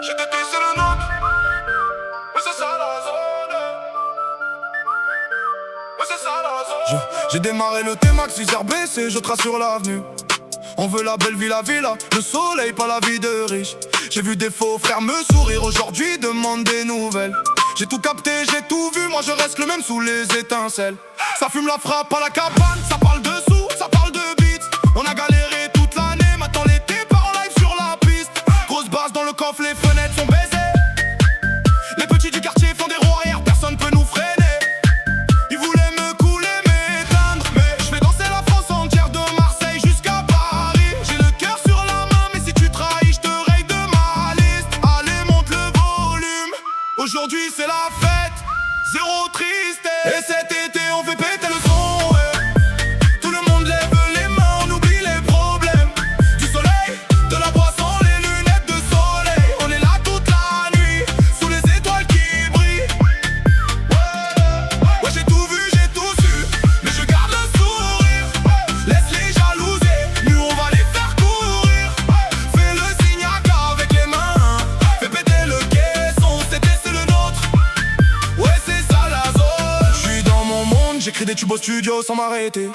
J'ai détissé le nôtre, mais c'est ça la zone. Mais c'est ça la zone. J'ai démarré le T-Max, 6 baissé, je trace sur l'avenue. On veut la belle vie, la villa, le soleil, pas la vie de riche. J'ai vu des faux frères me sourire, aujourd'hui demande des nouvelles. J'ai tout capté, j'ai tout vu, moi je reste le même sous les étincelles. Ça fume la frappe à la cabane, ça parle de sous, ça parle de beats. On a galéré toute l'année, maintenant l'été part en live sur la piste. Grosse basse dans le coffre, les fenêtres sont baisées. Les petits du quartier font des roues arrière, personne peut nous freiner. Ils voulaient me couler, m'éteindre, mais je fais danser la France entière de Marseille jusqu'à Paris. J'ai le cœur sur la main, mais si tu trahis, je te raye de ma liste. Allez, monte le volume, aujourd'hui c'est la fête, zéro tristesse. Et cet été on fait péter le son, ouais. Tout le monde lève les mains, on oublie les problèmes. Du soleil, de la boisson, les lunettes de soleil. On est là toute la nuit, sous les étoiles qui brillent. Ouais, j'ai tout vu, j'ai tout su, mais je garde le sourire. Laisse les jalouser, nous on va les faire courir. Fais le signe avec les mains, fais péter le caisson, c'était c'est le nôtre. Ouais, c'est ça la zone. J'suis dans mon monde, j'écris des tubes au studio sans m'arrêter.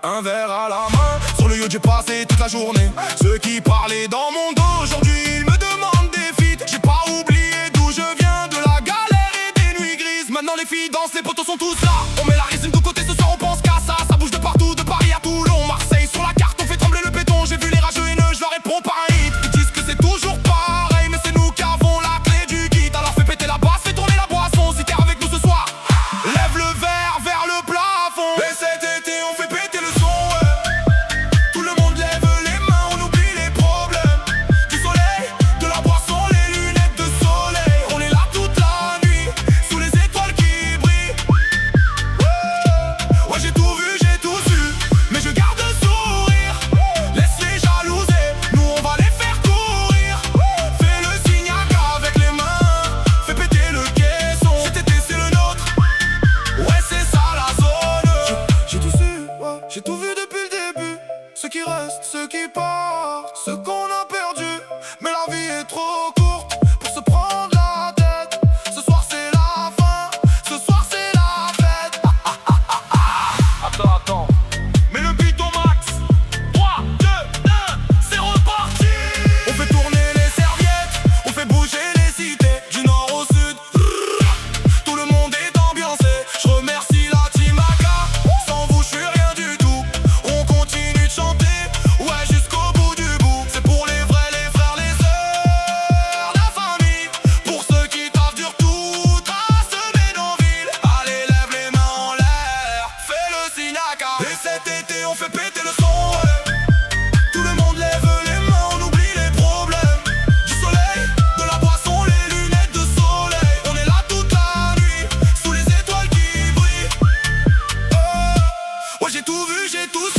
Un verre à la main, sur le yacht j'ai passé toute la journée. Ceux qui parlaient dans mon dos, aujourd'hui ils me demandent des feats. J'ai pas oublié d'où je viens, de la galère et des nuits grises. Maintenant les filles dansent, les potos sont tous là. On met la résine de côté, ce soir on pense qu'à ça. Ça bouge de partout, de Paris à Toulon. Marseille sur la carte, on fait trembler le béton. J'ai vu les rageux haineux, je leur réponds par un hit. Ils disent que c'est toujours pareil, mais c'est nous qui avons la clé du guide. Alors fais péter la basse, fais tourner la boisson. Si t'es avec nous ce soir, lève le verre vers le plafond. Et cet été on fait péter le son, ouais. Tout le monde lève les mains, on oublie les problèmes. Du soleil, de la boisson, les lunettes de soleil. On est là toute la nuit, sous les étoiles qui brillent. Ouais, j'ai tout vu, j'ai tout su, mais je garde le sourire. Laisse les jalouser, nous on va les faire courir. Fais le signe avec les mains, fais péter le caisson. Cet été c'est le nôtre, ouais c'est ça la zone. J'ai tout su, ouais, j'ai tout vu depuis le début. Ceux qui restent, ceux qui partent, ceux qu'on a perdus. Mais la vie est trop courte pour se prendre la tête. Ce soir c'est la fin, ce soir c'est la fête. Attends, mets le beat au max. 3, 2, 1, c'est reparti. On fait tourner les serviettes, on fait bouger les cités, du nord au sud. Tout le monde est ambiancé, je remercie la team AK. Sans vous je suis rien du tout, on continue de chanter. Ouais, jusqu'au bout du bout, c'est pour les vrais, les frères, les sœurs, la famille. Pour ceux qui taffent dur, tout trace de Bénonville. Allez, lève les mains en l'air, fais le signe AK. Et cet été on fait péter le son, ouais. Tout le monde lève les mains, on oublie les problèmes. Du soleil, de la boisson, les lunettes de soleil. On est là toute la nuit, sous les étoiles qui brillent. Ouais, j'ai tout vu, j'ai tout su.